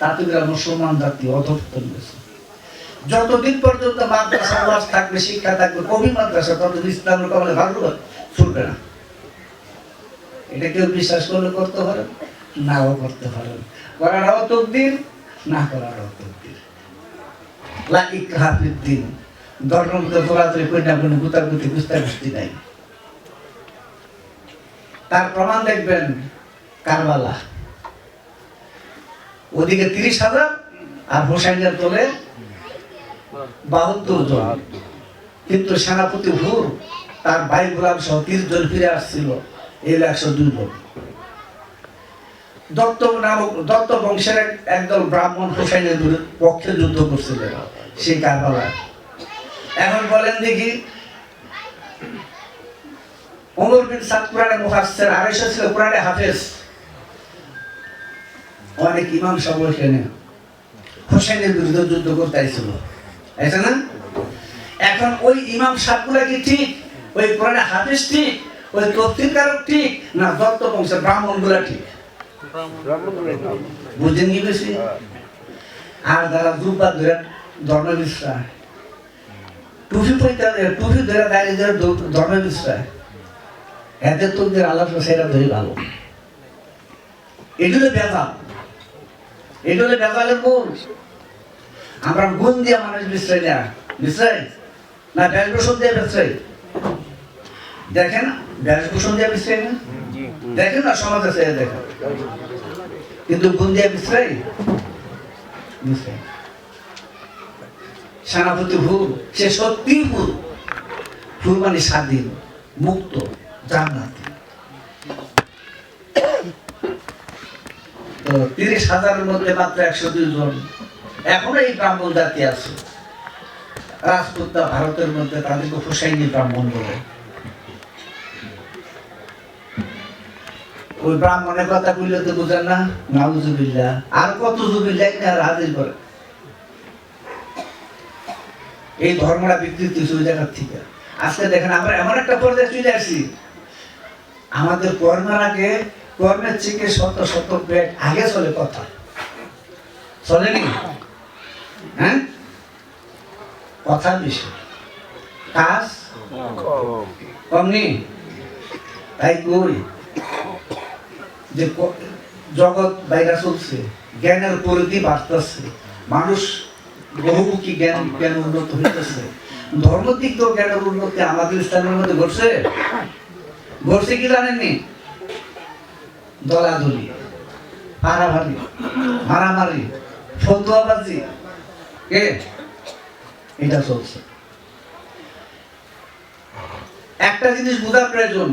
তাতে মুসলমান জাতি অধঃপতন হয়েছে। যতদিন পর্যন্ত মাদ্রাসা ওয়াজ থাকবে, শিক্ষা থাকবে, কবি মাদ্রাসা, ততদিন ইসলামের কবলে ভালো চলবে না। এটা কেউ বিশ্বাস করলে করতে পারেন, নাও করতে পারেন, করারও তকদির, না করারও তকদির। লা ইকরাহা ফিদ্দিন, ধর্মকে দৌড়াদৌড়ি করি না, কোনো গুতাগুতি গুস্তাগুস্তি নাই। তার প্রমাণ দেখবেন কারবালা, ওদিকে 30,000 আর হোসাইনের তোলে 72 জন, কিন্তু সেনাপতি হুর তার ভাই গোলাম সহ 30 জন ফিরে আসছিল, এই 102 জন। দত্ত বংশের একদল ব্রাহ্মণ হোসাইনের পক্ষে যুদ্ধ করছিলেন সেই কারবালায়। এখন বলেন দেখি, ওমর বিন সাদ কুরআনে মুফাসসির, আয়েশা ছিল কুরআনে হাফেজ, অনেক ইমাম সব এখানে হোসেনের বিরুদ্ধে যুদ্ধ করতে আইছিল, তাই না? এখন ওই ইমাম সাহেবগুলা কি ঠিক, ওই কোরআনে হাফেজ ঠিক, ওই তফসিরকারক ঠিক, না দত্ত বংশের ব্রাহ্মণগুলা ঠিক? বুঝেন কি বেশি? আর যারা জুব্বা ধরে ধর্ম বিশ্রায়, টুপি ধরে দাঁড়িয়ে ধরে ধর্ম বিশ্রায়, এদের তো আল্লাহ সেটা ধরে ভালো। এগুলো বেজাল, এগুলো বেজালের মূল। আমরা গুণ দিয়ে মানুষ বিশ্রাই না, বিশ্রাই না ব্যাসভূষণ দিয়ে বিশ্রাই। দেখেন ব্যাসভূষণ দিয়ে বিশ্রাই না, দেখেন না সমাজ আছে দেখেন, কিন্তু গুণ দিয়ে বিশ্রাই। সেনাপতি হুর, সে সত্যি হুর, হুর মানে স্বাধীন, মুক্ত, জান্নাতি। তো 30,000-এর মধ্যে মাত্র 102 জন এখনো এই ব্রাহ্মণ জাতি আছে। রাজপুতরা ভারতের মধ্যে তাদেরকে হুসাইনি ব্রাহ্মণ বলে। ওই ব্রাহ্মণের কথা কইলে তো বুঝেন না, নাউজুবিল্লাহ, আর কত জুবিল্লাহ আর হাজির করে। এই ধর্মটা বিকৃতি ওই জায়গার থেকে। আজকে দেখেন আমরা এমন একটা পর্যায়ে চলে আসি, আমাদের কর্মের আগে, কর্মের থেকে শত শত পেট আগে চলে কথা, চলেনি? হ্যাঁ, কথা বেশি, কাজ কম নেই। তাই কই যে জগৎ বাইরে চলছে, জ্ঞানের পরিধি বাড়তেছে, মানুষ বহুমুখী জ্ঞান উন্নত হইতেছে। ধর্ম দিক তো জ্ঞানের উন্নতি আমাদের ইসলামের মধ্যে ঘটছে, ঘটছে কি জানেননি? দলাদলি, পারাভারি, মারামারি, ফতুয়াবাজি, এটা চলছে। একটা জিনিস বোঝার প্রয়োজন,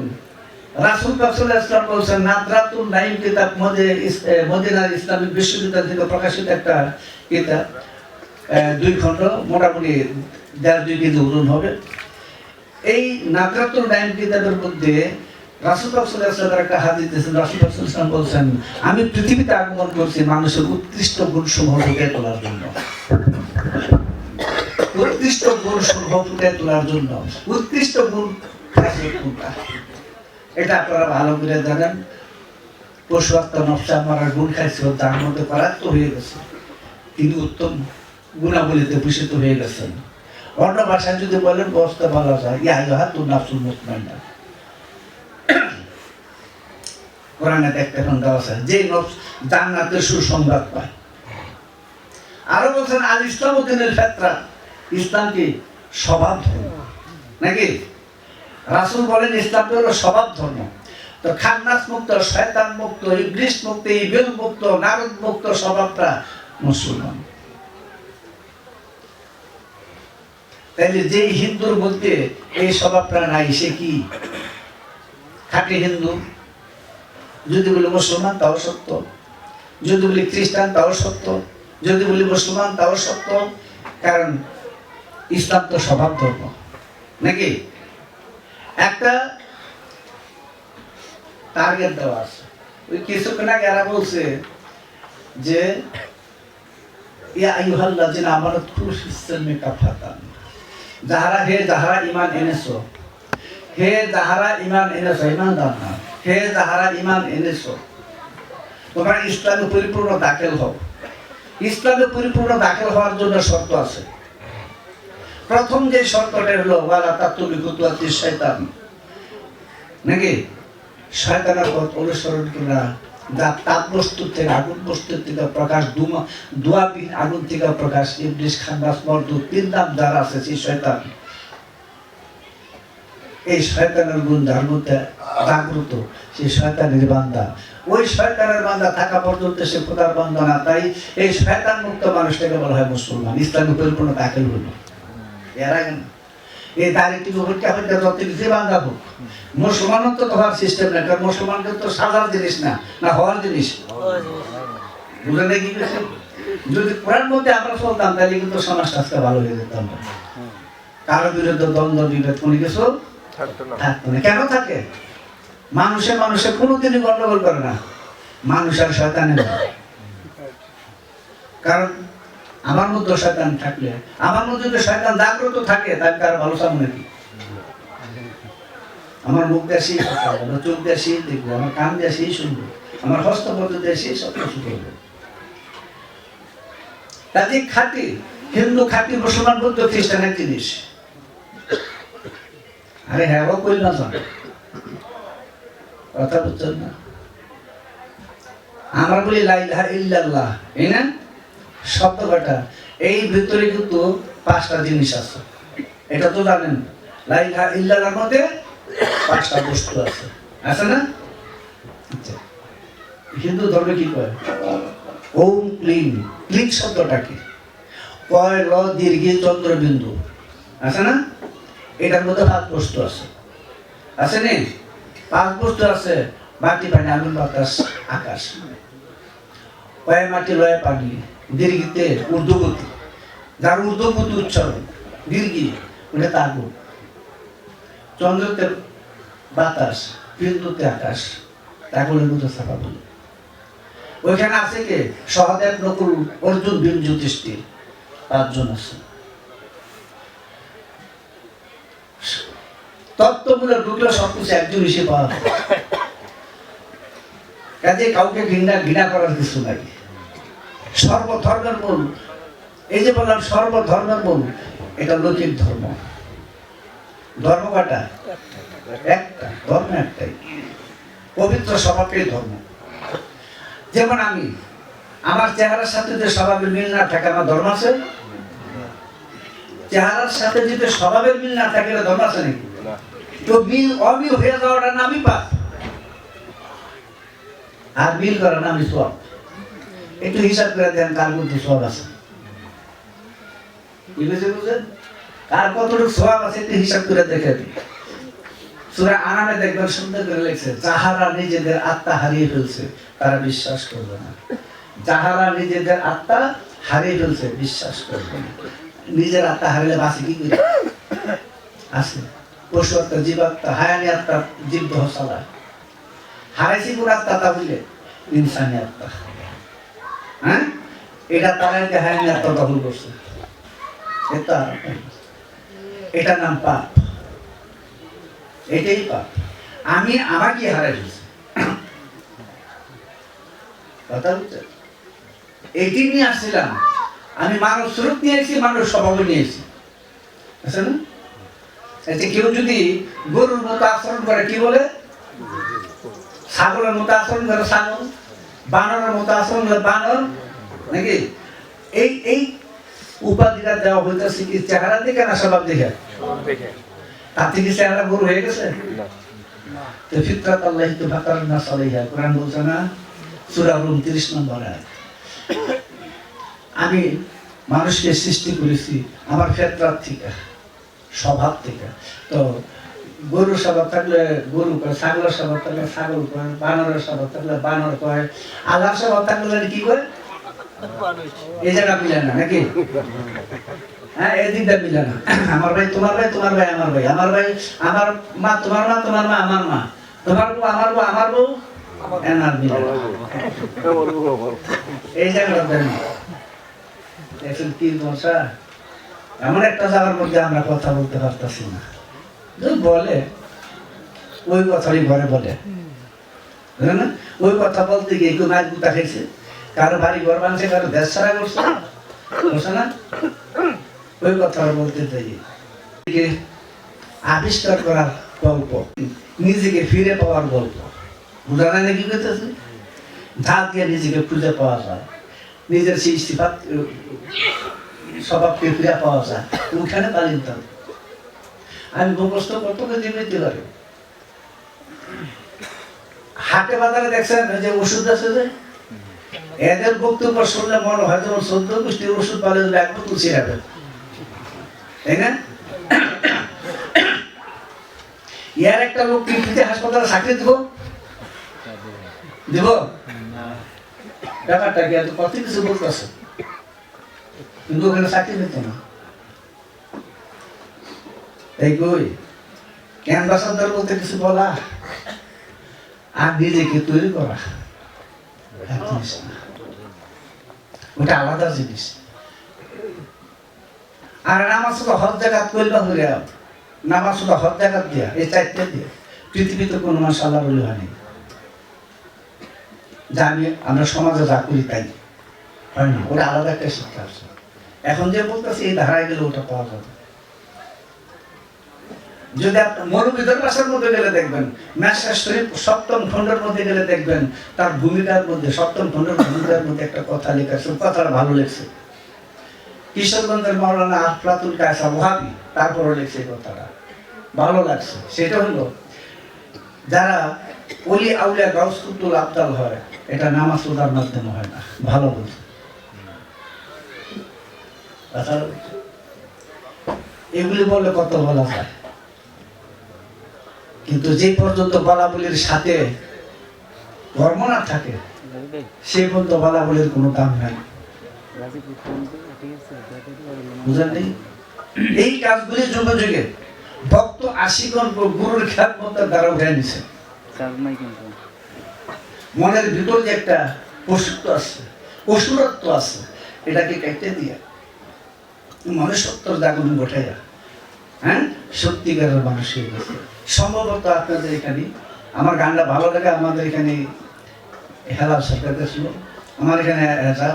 রাসূল পাক সাল্লাল্লাহু আলাইহি ওয়াসাল্লাম বলেছেন, নাদরাতুন নাঈম কিতাব মদিনার ইসলামিক বিশ্ববিদ্যালয় থেকে প্রকাশিত একটা কিতাব, 2 খণ্ড, মোটামুটি 1.5-2 কেজি ওজন হবে। এই নাদরাতুন নাঈম কিতাবের মধ্যে রাসূল পাক সাল্লাল্লাহু আলাইহি ওয়াসাল্লাম একটা হাদিস দিয়েছেন। রাসূল পাক সাল্লাল্লাহু আলাইহি ওয়াসাল্লাম বলেছেন, আমি পৃথিবীতে আগমন করছি মানুষের উৎকৃষ্ট গুণসমূহ ফুটিয়ে তোলার জন্য, উৎকৃষ্ট গুণসমূহ ফুটিয়ে তোলার জন্য। উৎকৃষ্ট গুণ এটা আপনারা ভালো করে জানেন। পশু আত্মা নফসা মারার গুণ খাইছে, তার মধ্যে পরাক্ত হয়ে গেছে, তিনি উত্তম গুণাবলীতে ভূষিত হয়ে গেছেন। অন্য ভাষায় যদি বলেন বসতে বলা যায়, ইয়া আইয়ুহাতুন নাফসুল মুতমাইন্নাহ। কোরআনে দেখতে দেওয়া আছে যে নফস জান্নাতের সুসংবাদ পায়। আরো বলছেন, আল ইসলামু দীনুল ফিতরা, ইসলাম কি স্বভাব ধর্ম নাকি? রাসূল বলেন ইসলাম হলো স্বভাব ধর্ম। তো খান্নাস মুক্ত, শয়তান মুক্ত, ইবলিস মুক্ত, ইবিল মুক্ত, নারদ মুক্ত স্বভাবটা মুসলমান। তাইলে যে হিন্দুর মধ্যে এই স্বভাবটা নাই, সে কি খাঁটি হিন্দু? যদি বলি মুসলমান তাও সত্য, যদি বলি খ্রিস্টান তাও সত্য, যদি বলি মুসলমান তাও সত্য, কারণ ইসলাম তো স্বভাব ধর্ম নাকি? একটা টার্গেট দেওয়া আছে। ওই কিছুক্ষণ আগে এরা বলছে যে ইয়া আইয়ুহাল্লাযিনা আমানু উদখুলু ফিস-সিলমি কাফাতান, যাহারা ঈমান এনেছো, হে যাহারা ঈমান এনেছো, ঈমানদার না, হে যাহারা ঈমান এনেছো, তোমরা ইসলামে পরিপূর্ণ দাখিল হও। ইসলামে পরিপূর্ণ দাখিল হওয়ার জন্য শর্ত আছে। প্রথম যে শর্তটা হলো ওয়ালা তাত্তুবি খুতুওয়াতিশ শাইতান, নাকি? শয়তানের পথ অনুসরণ তোমরা যার তাপ বস্তুর থেকে আগুন বস্তুর থেকে প্রকাশ, দোয়াবিন আগুন থেকে প্রকাশ, ইবলিস, খান্নাস, মরদুদ, তিন নাম যার আছে সেই শয়তান। এই শয়তানের গুণ যার মধ্যে জাগ্রত, সেই শয়তানের বান্দা। ওই শয়তানের বান্দা থাকা পর্যন্ত সে খোদার বান্দা না। তাই এই শয়তান মুক্ত মানুষটাকে বলা হয় মুসলমান। ইসলামী পরিপূর্ণ দাখিল হল এর আগে না। এই দাঁড়িয়ে ভোটটা হইতে যত যে বান্দা হোক, মুসলমানের তো হওয়ার সিস্টেম না। কারণ মুসলমানদের তো সাজার জিনিস না, না হওয়ার জিনিস। বুঝলেন না কি? যদি কোরআন মধ্যে আমরা চলতাম তাহলে কিন্তু সমাজটা আজকে ভালো হয়ে যেতাম। কারো বিরুদ্ধে দ্বন্দ্ব বিভেদ কোনো কিছু থাকতো না। কেন থাকে? মানুষে মানুষে কোনোদিনই গন্ডগোল করে না, মানুষ আর শয়তানের। কারণ আমার মধ্যে শয়তান থাকলে, আমার মধ্যে যদি শয়তান জাগ্রত থাকে, তাহলে তার ভালো সামনে কি? আমার মুখ দিয়ে সেই কথা বলবো, চোখ দিয়ে সেই দেখবো, আমার কান দিয়ে সেই শুনবো, আমার হস্তপদ দিয়ে সেই সব কিছু করবো। তাদের খাঁটি হিন্দু, খাঁটি মুসলমান, বৌদ্ধ, খ্রিস্টানের জিনিস। আরে হ্যাঁ, ও কই না কথা বুঝছেন না? আমরা বলি লা ইলাহা ইল্লাল্লাহ, এই না শব্দ কটা? এই ভিতরে কিন্তু 5টা জিনিস আছে, এটা তো জানেন। লা ইলাহা ইল্লাল্লাহর মধ্যে 5টা বস্তু আছে, আছে না? আচ্ছা, হিন্দু ধর্মে কি কয়? ওম ক্লিং। ক্লিং শব্দটা কি? কয় ল দীর্ঘে চন্দ্রবিন্দু, আছে না? এটার মধ্যে 5 বস্তু আছে, আছে নি? 5 বস্তু আছে। মাটি, পানি, আগুন, বাতাস, আকাশ। কয় মাটি, লয় পানি, দীর্ঘিতে ঊর্ধ্বগতি, যার ঊর্ধ্বগতি উচ্চারণ দীর্ঘি, ওটা আগুন। চন্দ্রতে বাতাস, বিন্দুতে আকাশ, তাগুলের মধ্যে ছাপা বলে। ওইখানে আছে কে? সহদেব, নকুল, অর্জুন, ভীম, যুধিষ্ঠির, 5 জন আছে। তত্ত্বমূলক ঢুকলে সবকিছু একজন হিসেবে পাওয়া যায়। কাজে কাউকে ঘৃণা করার কিছু নাই। সর্বধর্মের মূল, এই যে বললাম সর্বধর্মের মূল, এটা লৌকিক ধর্ম। ধর্ম কটা? একটা। ধর্ম একটাই, পবিত্র স্বভাবটাই ধর্ম। যেমন আমি, আমার চেহারার সাথে যে স্বভাবের মিল না থাকে, আমার ধর্ম আছে? চেহারার সাথে যদি স্বভাবের মিল না থাকে, ধর্ম আছে নাকি? তো অমিল হয়ে যাওয়াটা নামই পাপ, আর মিল করার নামই সওয়াব। একটু হিসাব করে দেন কার মধ্যে সওয়াব আছে, বুঝেন? কার কতটুকু সওয়াব আছে একটু হিসাব করে দেখে দিন। সূরা আনামে দেখবেন সুন্দর করে লিখছে, যাহারা নিজেদের আত্মা হারিয়ে ফেলছে তারা বিশ্বাস করবে না। যাহারা নিজেদের আত্মা হারিয়ে ফেলছে বিশ্বাস করবে না। নিজের আত্মা হারিয়ে বাঁচি কি করে? আছে পশু আত্মা, জীব আত্মা, হায়ানি আত্মা, জীব দেহ চালায়। হারাইছি কোন আত্মা? তা বললে ইনসানি আত্মা। হ্যাঁ, এটা তারাইতে হায়ানি আত্মা দখল করছে, এটা নাম পাপ। এটাই পাপ। আমি আমাকে হারাই ফেলছি, কথা বুঝছে? এটি নিয়ে আসছিলাম আমি, মানব স্বরূপ নিয়েছি, মানুষ স্বভাব নিয়েছি, আছে না? কেউ যদি গরুর মতো আচরণ করে কি বলে? ছাগলের মতো আচরণ করে ছাগল, বানরের মতো আচরণ করে বানর, নাকি? এই উপাধিটা দেওয়া হইতেছে কি চেহারা দেখে না স্বভাব দেখে? তার থেকে চেহারা গরু হয়ে গেছে? তো ফিতরাত আল্লাহি ফাতারান নাস আলাইহা, কোরআন বলছে না সূরা রুম 30 নম্বর আয়াত। আমি মানুষকে সৃষ্টি করেছি আমার ফিতরাত থেকে, স্বভাব থেকে। তো গরুর স্বভাব থাকলে গরু কয়, ছাগলের স্বভাব থাকলে ছাগল কয়, বানরের স্বভাব থাকলে বানর কয়, আল্লাহর স্বভাব থাকলে কি কয়? এই জায়গা মিলে না, নাকি? হ্যাঁ, এই দিকটা মিলে না। আমার ভাই তোমার ভাই, তোমার ভাই আমার ভাই, আমার ভাই আমার মা তোমার মা, তোমার মা আমার মা, তোমার বউ আমার বউ, আমার বউ এনার মিলে না। এই জায়গাটা দেন এখন কি বলছা? এমন একটা জায়গার মধ্যে আমরা কথা বলতে পারতেছি না। বলে ওই কথাই ঘরে বলে, না? ওই কথা বলতে গিয়ে কেউ মাছ গুতা খেয়েছে, কারো বাড়ি ঘর বানছে, কারো দেশ ছাড়া করছে, বুঝছে না? ওই কথা বলতে চাই আবিষ্কার করার গল্প, নিজেকে ফিরে পাওয়ার গল্প। বুঝা নাই নাকি করতেছে? ঝাঁক দিয়ে নিজেকে খুঁজে পাওয়া যায়, নিজের সেই সিফাত স্বভাবকে ফিরে পাওয়া যায়, ওখানে তালিম দেন। আমি মুখস্থ কত কেজি নিতে পারি। হাটে বাজারে দেখছেন যে ওষুধ আছে, যে এদের বক্তব্য শুনলে মনে হয় যেমন 14 গোষ্ঠীর ওষুধ পালে এক বোতল ছিড়াবে, তাই না? ইয়ার একটা লোক পৃথিবীতে হাসপাতালে চাকরি দিব দিব ব্যাপারটা কি? এত কত কিছু বলতেছে, কিন্তু ওখানে চাকরি দিত না। এই কই ক্যানভাসারদের বলতে কিছু বলা আর নিজেকে তৈরি করা ওটা আলাদা জিনিস। আর নামাজ শুধু হজ জায়গা করলে হয়ে নামাজ শুধু হজ জায়গা দিয়া, এই চারটে দিয়ে পৃথিবীতে কোনো মানুষ আল্লাহ বলে হয়নি। যা আমরা সমাজে যা করি তাই হয় না, ওটা আলাদা একটা শিক্ষা আছে। এখন যে বলতেছি এই ধারায় গেলে ওটা পাওয়া যাবে। যদি আপনি মৌলবীদের ভাষার মধ্যে গেলে দেখবেন, মেশকাত শরীফ 7ম খণ্ডের মধ্যে গেলে দেখবেন তার ভূমিকার মধ্যে 7ম খণ্ডের ভূমিকার মধ্যে একটা কথা লেখা আছে, কথাটা ভালো লেগছে। কিশোরগঞ্জের মাওলানা আফলাতুল কায়সা ওয়াহাবি তারপরে লেখছে কথাটা ভালো লাগছে। সেটা হলো যারা ওলি আউলিয়া গাউস কুতুল আবদাল হয়, এটা নামাজ রোজার মাধ্যমে হয় না। ভালো বলছে, এগুলি বললে কত বলা যায়, কিন্তু যে পর্যন্ত বলাবলির সাথে ধর্ম না থাকে সে পর্যন্ত বলাবলির কোনো দাম নাই। বুঝলেন? এই কাজগুলি যুগে যুগে ভক্ত আশিগণ গুরুর খ্যাতমতের দ্বারা উঠে নিছে। মনের ভিতর যে একটা পশুত্ব আছে, অসুরত্ব আছে, এটাকে কেটে দিয়া মনে সত্যর জাগরণ ঘটাইয়া হ্যাঁ সত্যিকারের মানুষ হয়ে গেছে। সম্ভবত আপনাদের এখানে আমার গানটা ভালো লাগে, আমাদের এখানে হেলাল সরকার ছিল, আমার এখানে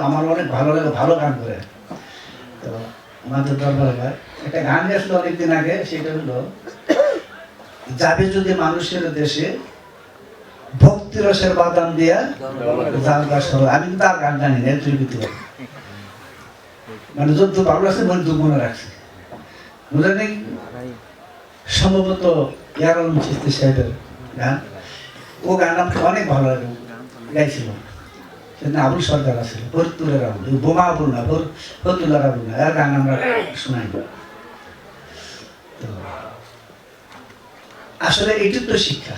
আমার অনেক ভালো লাগে, ভালো গান করে। তো আমাদের দরবারে একটা গান গেছিল অনেকদিন আগে, সেটা হলো যাবে যদি মানুষের দেশে ভক্তি রসের বাদাম দিয়া। আমি কিন্তু আর গান জানি না, মানে যত ভালো লাগছে মনে রাখছে, বুঝলেন? সম্ভবত ইয়ার আলম চিশতি সাহেবের গান, ও গান আমাকে অনেক ভালো লাগে, গাইছিল। সেদিন আবুল সরকার আছে, ফরিদপুরের আবুল, বোমা আবুল না, ফতুল্লার আবুল না, এর গান আমরা শোনাই। আসলে এটি তো শিক্ষা।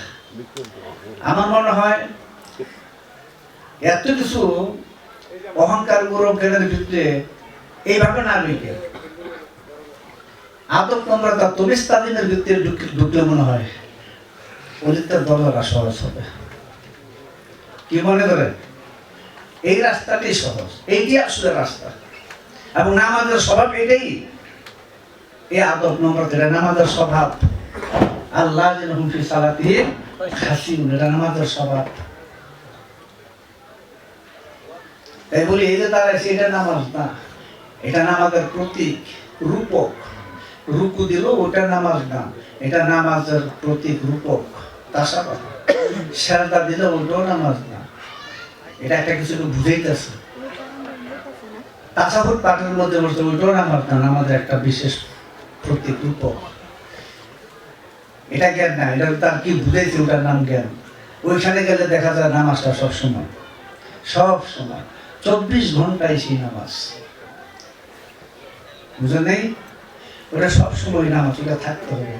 আমার মনে হয় এত কিছু অহংকার গৌরব জ্ঞানের ভিতরে এইভাবে না ঢুকে আদব নম্রতা তমিজ তালিমের ভিতরে ঢুকলে মনে হয় অলিতের দলরা সহজ হবে। কি মনে করেন? এই রাস্তাটাই সহজ, এইটি আসলে রাস্তা। এবং নামাজের স্বভাব এটাই, এই আদব নম্রতা, এটা নামাজের স্বভাব। আল্লাহ যেন হুমফি সালাতিহিম খাশিউন, এটা নামাজের স্বভাব। তাই বলি এই যে দাঁড়াইছে এটা নামাজ না, এটা নামাজের প্রতীক, রূপক। রুকু দিল ওটা নামাজ না, এটা নামাজের প্রতীক, রূপক। তাছাড়া কথা সেজদা দিলে ওটাও নামাজ না, এটা একটা কিছু বুঝাইতেছে। তাসাহুদ পাঠের মধ্যে বলতে ওটাও নামাজ না, নামাজের একটা বিশেষ প্রতীক, রূপক। এটা জ্ঞান না, এটা তার কি বুঝাইছে ওটার নাম জ্ঞান। ওইখানে গেলে দেখা যায় নামাজটা সবসময় 24 ঘন্টায় সেই নামাজ, বুঝলেন? ওটা সবসময় নামাজ, ওটা থাকতে হবে।